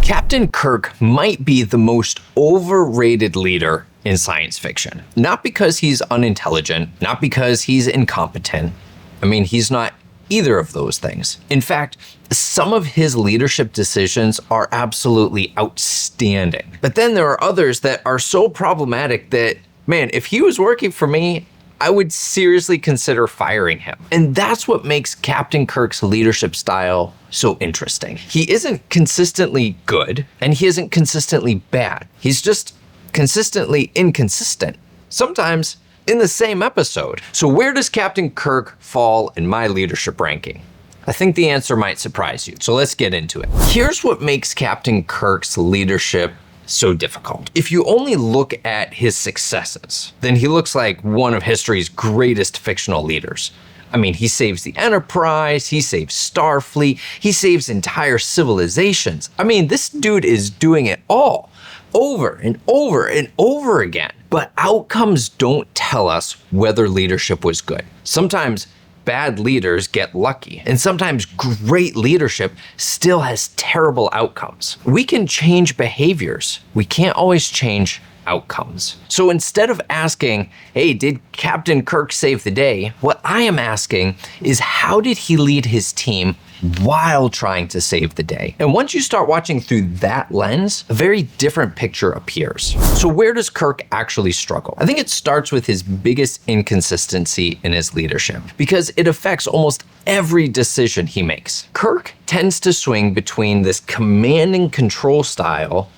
Captain Kirk might be the most overrated leader in science fiction. Not because he's unintelligent, not because he's incompetent. I mean, he's not either of those things. In fact, some of his leadership decisions are absolutely outstanding. But then there are others that are so problematic that, man, if he was working for me, I would seriously consider firing him. And that's what makes Captain Kirk's leadership style so interesting. He isn't consistently good, and he isn't consistently bad. He's just consistently inconsistent, sometimes in the same episode. So where does Captain Kirk fall in my leadership ranking? I think the answer might surprise you, so let's get into it. Here's what makes Captain Kirk's leadership so difficult. If you only look at his successes, then he looks like one of history's greatest fictional leaders. I mean, he saves the Enterprise, he saves Starfleet, he saves entire civilizations. I mean, this dude is doing it all, over and over and over again. But outcomes don't tell us whether leadership was good. Sometimes bad leaders get lucky, and sometimes great leadership still has terrible outcomes. We can change behaviors. We can't always change outcomes. So instead of asking, hey, did Captain Kirk save the day? What I am asking is, how did he lead his team while trying to save the day? And once you start watching through that lens, a very different picture appears. So where does Kirk actually struggle? I think it starts with his biggest inconsistency in his leadership, because it affects almost every decision he makes. Kirk tends to swing between this commanding control style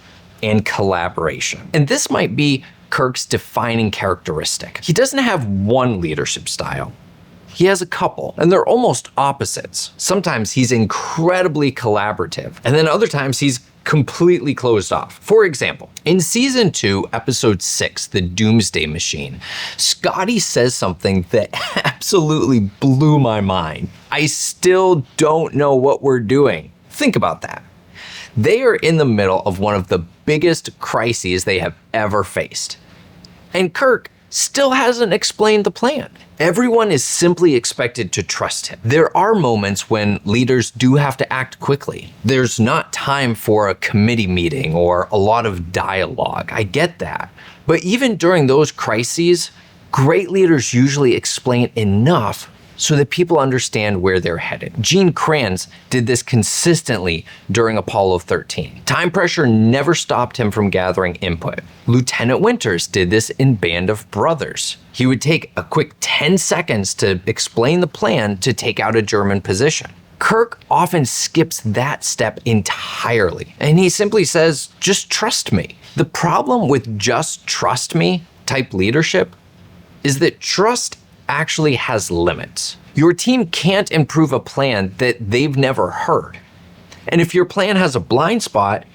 and collaboration. And this might be Kirk's defining characteristic. He doesn't have one leadership style. He has a couple, and they're almost opposites. Sometimes he's incredibly collaborative, and then other times he's completely closed off. For example, in season 2, episode 6, The Doomsday Machine, Scotty says something that absolutely blew my mind. I still don't know what we're doing. Think about that. They are in the middle of one of the biggest crises they have ever faced. And Kirk still hasn't explained the plan. Everyone is simply expected to trust him. There are moments when leaders do have to act quickly. There's not time for a committee meeting or a lot of dialogue. I get that. But even during those crises, great leaders usually explain enough so that people understand where they're headed. Gene Kranz did this consistently during Apollo 13. Time pressure never stopped him from gathering input. Lieutenant Winters did this in Band of Brothers. He would take a quick 10 seconds to explain the plan to take out a German position. Kirk often skips that step entirely, and he simply says, just trust me. The problem with just trust me type leadership is that trust actually has limits. Your team can't improve a plan that they've never heard. And if your plan has a blind spot,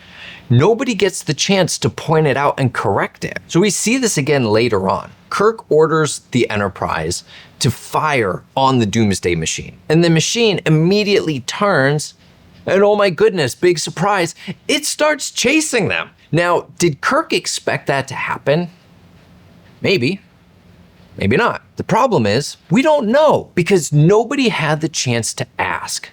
nobody gets the chance to point it out and correct it. So we see this again later on. Kirk orders the Enterprise to fire on the Doomsday Machine. And the machine immediately turns, and oh my goodness, big surprise, it starts chasing them. Now, did Kirk expect that to happen? Maybe. Maybe not. The problem is, we don't know, because nobody had the chance to ask.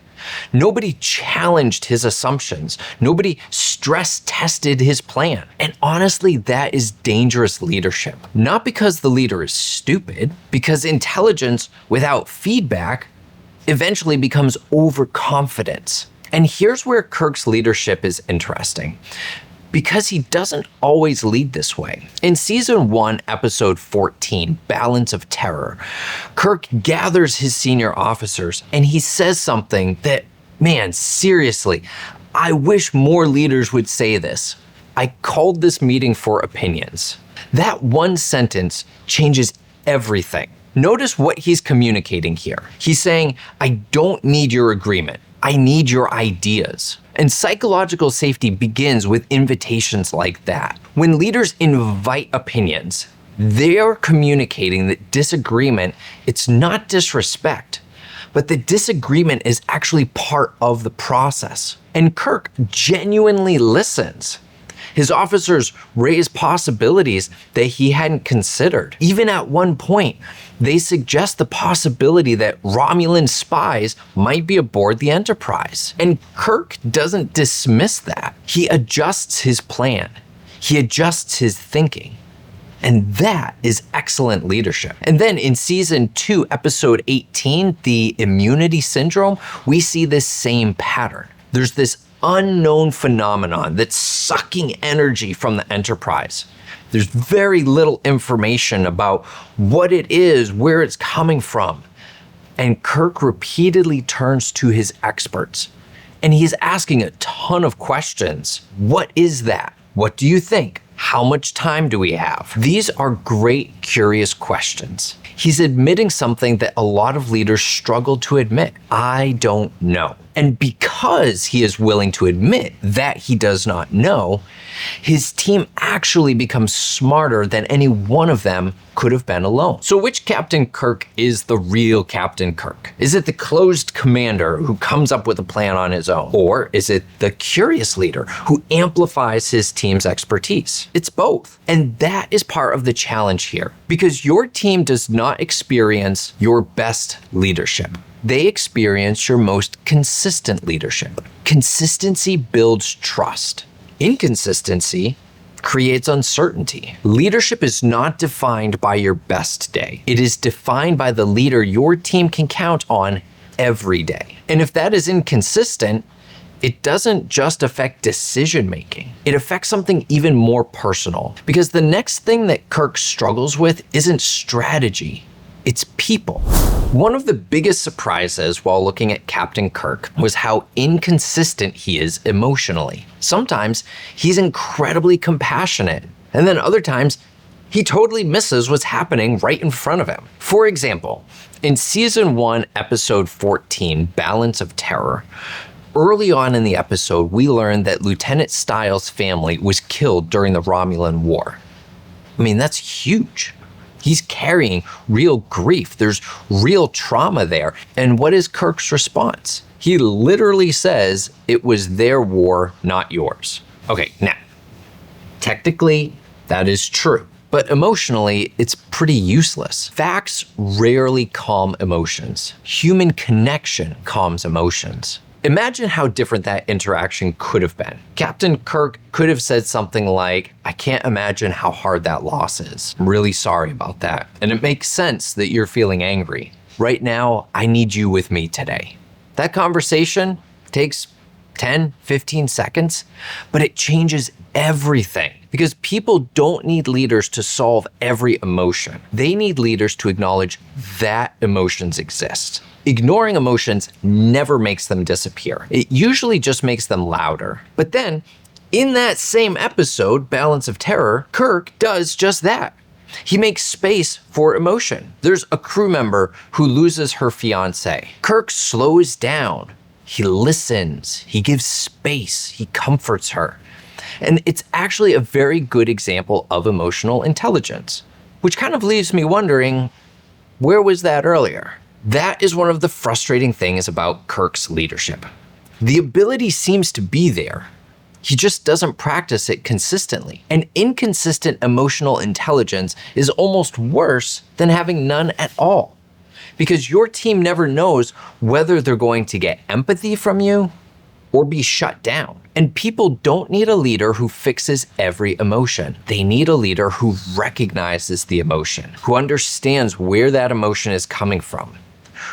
Nobody challenged his assumptions. Nobody stress tested his plan. And honestly, that is dangerous leadership. Not because the leader is stupid, because intelligence without feedback eventually becomes overconfidence. And here's where Kirk's leadership is interesting, because he doesn't always lead this way. In season 1, episode 14, Balance of Terror, Kirk gathers his senior officers and he says something that, man, seriously, I wish more leaders would say this. I called this meeting for opinions. That one sentence changes everything. Notice what he's communicating here. He's saying, I don't need your agreement. I need your ideas. And psychological safety begins with invitations like that. When leaders invite opinions, they're communicating that disagreement, it's not disrespect, but the disagreement is actually part of the process. And Kirk genuinely listens. His officers raise possibilities that he hadn't considered. Even at one point, they suggest the possibility that Romulan spies might be aboard the Enterprise. And Kirk doesn't dismiss that. He adjusts his plan. He adjusts his thinking. And that is excellent leadership. And then in season 2, episode 18, the immunity syndrome, we see this same pattern. There's this unknown phenomenon that's sucking energy from the Enterprise. There's very little information about what it is, where it's coming from. And Kirk repeatedly turns to his experts. And he's asking a ton of questions. What is that? What do you think? How much time do we have? These are great, curious questions. He's admitting something that a lot of leaders struggle to admit. I don't know. And because he is willing to admit that he does not know, his team actually becomes smarter than any one of them could have been alone. So which Captain Kirk is the real Captain Kirk? Is it the closed commander who comes up with a plan on his own? Or is it the curious leader who amplifies his team's expertise? It's both. And that is part of the challenge here, because your team does not experience your best leadership. They experience your most consistent leadership. Consistency builds trust. Inconsistency creates uncertainty. Leadership is not defined by your best day. It is defined by the leader your team can count on every day. And if that is inconsistent, it doesn't just affect decision making. It affects something even more personal. Because the next thing that Kirk struggles with isn't strategy, it's people. One of the biggest surprises while looking at Captain Kirk was how inconsistent he is emotionally. Sometimes he's incredibly compassionate, and then other times he totally misses what's happening right in front of him. For example, in season 1, episode 14, Balance of Terror, early on in the episode, we learned that Lieutenant Styles' family was killed during the Romulan War. I mean, that's huge. He's carrying real grief. There's real trauma there. And what is Kirk's response? He literally says, it was their war, not yours. Okay, now, technically, that is true. But emotionally, it's pretty useless. Facts rarely calm emotions. Human connection calms emotions. Imagine how different that interaction could have been. Captain Kirk could have said something like, I can't imagine how hard that loss is. I'm really sorry about that. And it makes sense that you're feeling angry. Right now, I need you with me today. That conversation takes 10, 15 seconds, but it changes everything. Because people don't need leaders to solve every emotion. They need leaders to acknowledge that emotions exist. Ignoring emotions never makes them disappear. It usually just makes them louder. But then, in that same episode, Balance of Terror, Kirk does just that. He makes space for emotion. There's a crew member who loses her fiancé. Kirk slows down. He listens. He gives space. He comforts her. And it's actually a very good example of emotional intelligence, which kind of leaves me wondering, where was that earlier? That is one of the frustrating things about Kirk's leadership. The ability seems to be there. He just doesn't practice it consistently. And inconsistent emotional intelligence is almost worse than having none at all. Because your team never knows whether they're going to get empathy from you or be shut down. And people don't need a leader who fixes every emotion. They need a leader who recognizes the emotion, who understands where that emotion is coming from,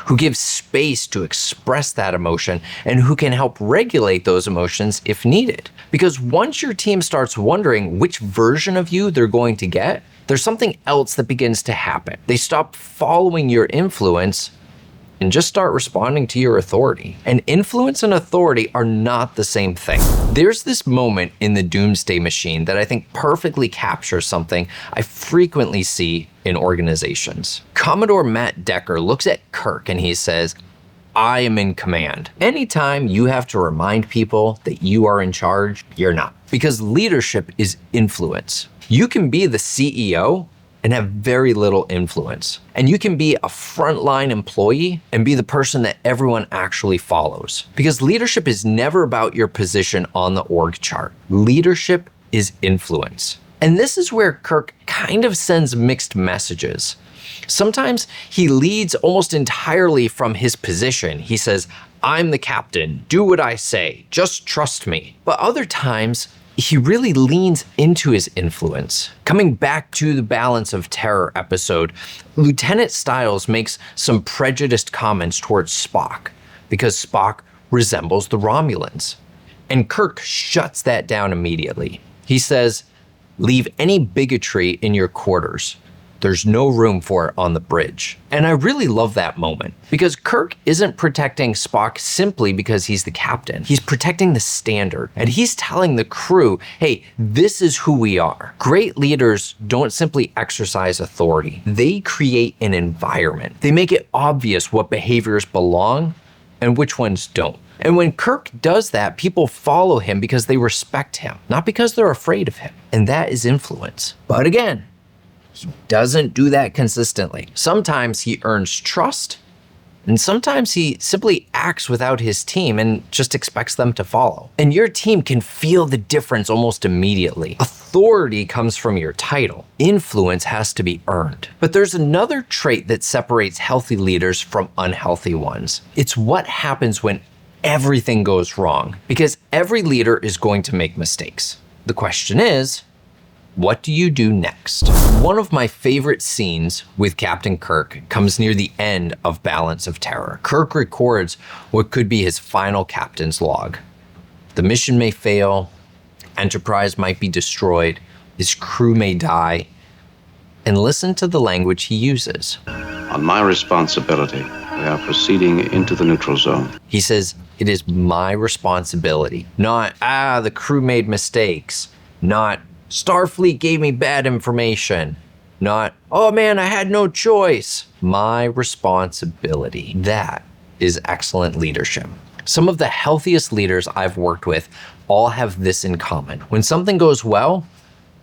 who gives space to express that emotion, and who can help regulate those emotions if needed. Because once your team starts wondering which version of you they're going to get, there's something else that begins to happen. They stop following your influence and just start responding to your authority. And influence and authority are not the same thing. There's this moment in the Doomsday Machine that I think perfectly captures something I frequently see in organizations. Commodore Matt Decker looks at Kirk and he says, I am in command. Anytime you have to remind people that you are in charge, you're not. Because leadership is influence. You can be the CEO and have very little influence. And you can be a frontline employee and be the person that everyone actually follows. Because leadership is never about your position on the org chart. Leadership is influence. And this is where Kirk kind of sends mixed messages. Sometimes he leads almost entirely from his position. He says, "I'm the captain, do what I say, just trust me." But other times, he really leans into his influence. Coming back to the Balance of Terror episode, Lieutenant Stiles makes some prejudiced comments towards Spock because Spock resembles the Romulans. And Kirk shuts that down immediately. He says, "Leave any bigotry in your quarters. There's no room for it on the bridge." And I really love that moment because Kirk isn't protecting Spock simply because he's the captain. He's protecting the standard, and he's telling the crew, hey, this is who we are. Great leaders don't simply exercise authority. They create an environment. They make it obvious what behaviors belong and which ones don't. And when Kirk does that, people follow him because they respect him, not because they're afraid of him. And that is influence. But again, he doesn't do that consistently. Sometimes he earns trust, and sometimes he simply acts without his team and just expects them to follow. And your team can feel the difference almost immediately. Authority comes from your title. Influence has to be earned. But there's another trait that separates healthy leaders from unhealthy ones. It's what happens when everything goes wrong, because every leader is going to make mistakes. The question is, what do you do next? One of my favorite scenes with Captain Kirk comes near the end of Balance of Terror. Kirk records what could be his final captain's log. The mission may fail, Enterprise might be destroyed, his crew may die, and listen to the language he uses. On my responsibility, we are proceeding into the neutral zone. He says, it is my responsibility, not, the crew made mistakes, not, Starfleet gave me bad information. Not, oh man, I had no choice. My responsibility. That is excellent leadership. Some of the healthiest leaders I've worked with all have this in common. When something goes well,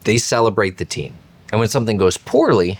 they celebrate the team. And when something goes poorly,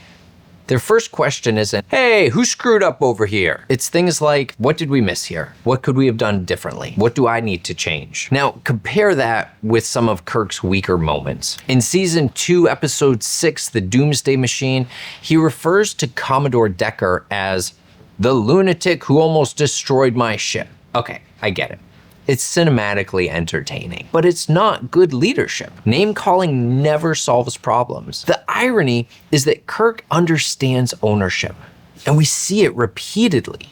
their first question isn't, hey, who screwed up over here? It's things like, what did we miss here? What could we have done differently? What do I need to change? Now, compare that with some of Kirk's weaker moments. In season 2, episode 6, The Doomsday Machine, he refers to Commodore Decker as the lunatic who almost destroyed my ship. Okay, I get it. It's cinematically entertaining, but it's not good leadership. Name calling never solves problems. The irony is that Kirk understands ownership, and we see it repeatedly.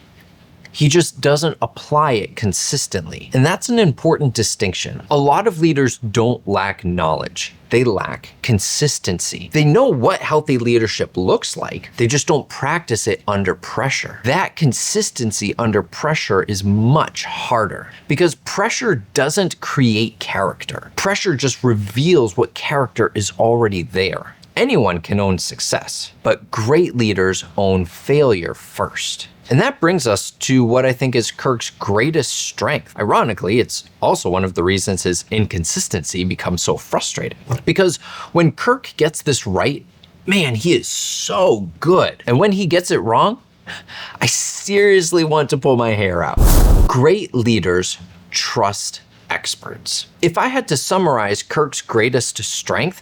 He just doesn't apply it consistently. And that's an important distinction. A lot of leaders don't lack knowledge. They lack consistency. They know what healthy leadership looks like. They just don't practice it under pressure. That consistency under pressure is much harder because pressure doesn't create character. Pressure just reveals what character is already there. Anyone can own success, but great leaders own failure first. And that brings us to what I think is Kirk's greatest strength. Ironically, it's also one of the reasons his inconsistency becomes so frustrating. Because when Kirk gets this right, man, he is so good. And when he gets it wrong, I seriously want to pull my hair out. Great leaders trust experts. If I had to summarize Kirk's greatest strength,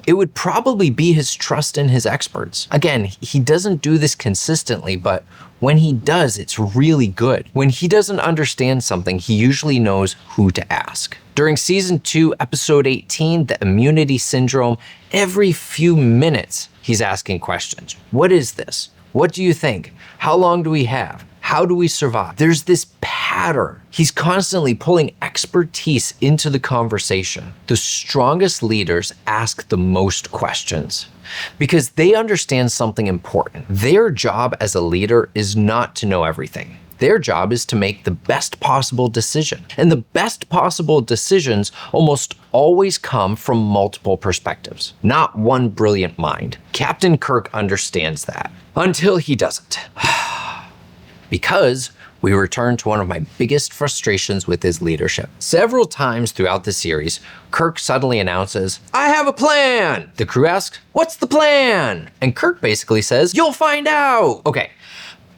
it would probably be his trust in his experts. Again, he doesn't do this consistently, but when he does, it's really good. When he doesn't understand something, he usually knows who to ask. During season 2, episode 18, The Immunity Syndrome, every few minutes, he's asking questions. What is this? What do you think? How long do we have? How do we survive? There's this pattern. He's constantly pulling expertise into the conversation. The strongest leaders ask the most questions because they understand something important. Their job as a leader is not to know everything. Their job is to make the best possible decision. And the best possible decisions almost always come from multiple perspectives, not one brilliant mind. Captain Kirk understands that until he doesn't. Because we return to one of my biggest frustrations with his leadership. Several times throughout the series, Kirk suddenly announces, I have a plan! The crew asks, what's the plan? And Kirk basically says, you'll find out! Okay,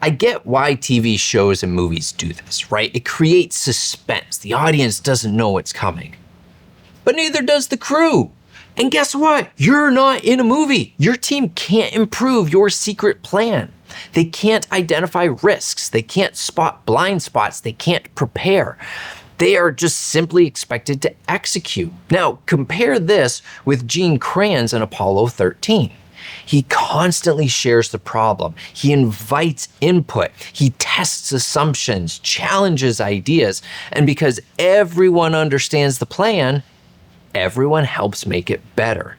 I get why TV shows and movies do this, right? It creates suspense. The audience doesn't know what's coming. But neither does the crew. And guess what? You're not in a movie. Your team can't improve your secret plan. They can't identify risks. They can't spot blind spots. They can't prepare. They are just simply expected to execute. Now, compare this with Gene Kranz in Apollo 13. He constantly shares the problem. He invites input. He tests assumptions, challenges ideas, and because everyone understands the plan, everyone helps make it better.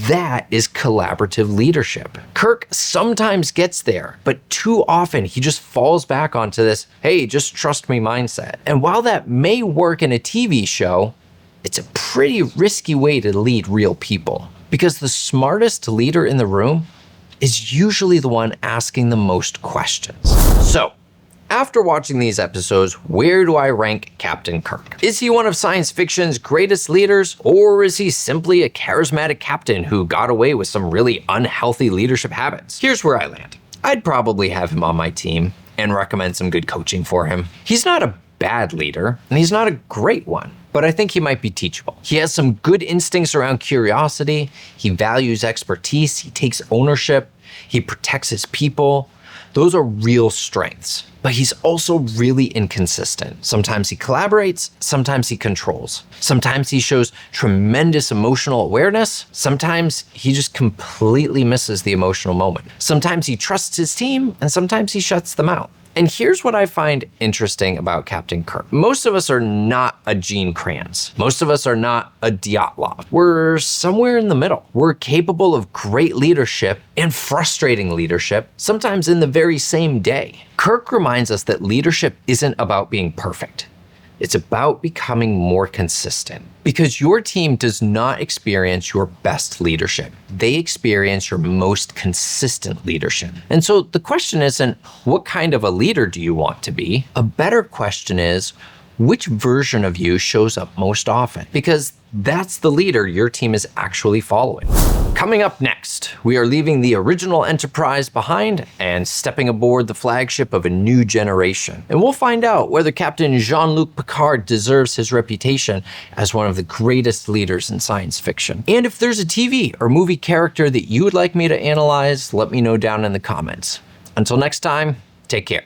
That is collaborative leadership. Kirk sometimes gets there, but too often he just falls back onto this, hey, just trust me mindset. And while that may work in a TV show, it's a pretty risky way to lead real people, because the smartest leader in the room is usually the one asking the most questions. So, after watching these episodes, where do I rank Captain Kirk? Is he one of science fiction's greatest leaders, or is he simply a charismatic captain who got away with some really unhealthy leadership habits? Here's where I land. I'd probably have him on my team and recommend some good coaching for him. He's not a bad leader, and he's not a great one, but I think he might be teachable. He has some good instincts around curiosity, he values expertise, he takes ownership, he protects his people. Those are real strengths. But he's also really inconsistent. Sometimes he collaborates, sometimes he controls. Sometimes he shows tremendous emotional awareness, sometimes he just completely misses the emotional moment. Sometimes he trusts his team, and sometimes he shuts them out. And here's what I find interesting about Captain Kirk. Most of us are not a Gene Kranz. Most of us are not a Dyatlov. We're somewhere in the middle. We're capable of great leadership and frustrating leadership, sometimes in the very same day. Kirk reminds us that leadership isn't about being perfect. It's about becoming more consistent, because your team does not experience your best leadership. They experience your most consistent leadership. And so the question isn't, what kind of a leader do you want to be? A better question is, which version of you shows up most often? Because that's the leader your team is actually following. Coming up next, we are leaving the original Enterprise behind and stepping aboard the flagship of a new generation. And we'll find out whether Captain Jean-Luc Picard deserves his reputation as one of the greatest leaders in science fiction. And if there's a TV or movie character that you would like me to analyze, let me know down in the comments. Until next time, take care.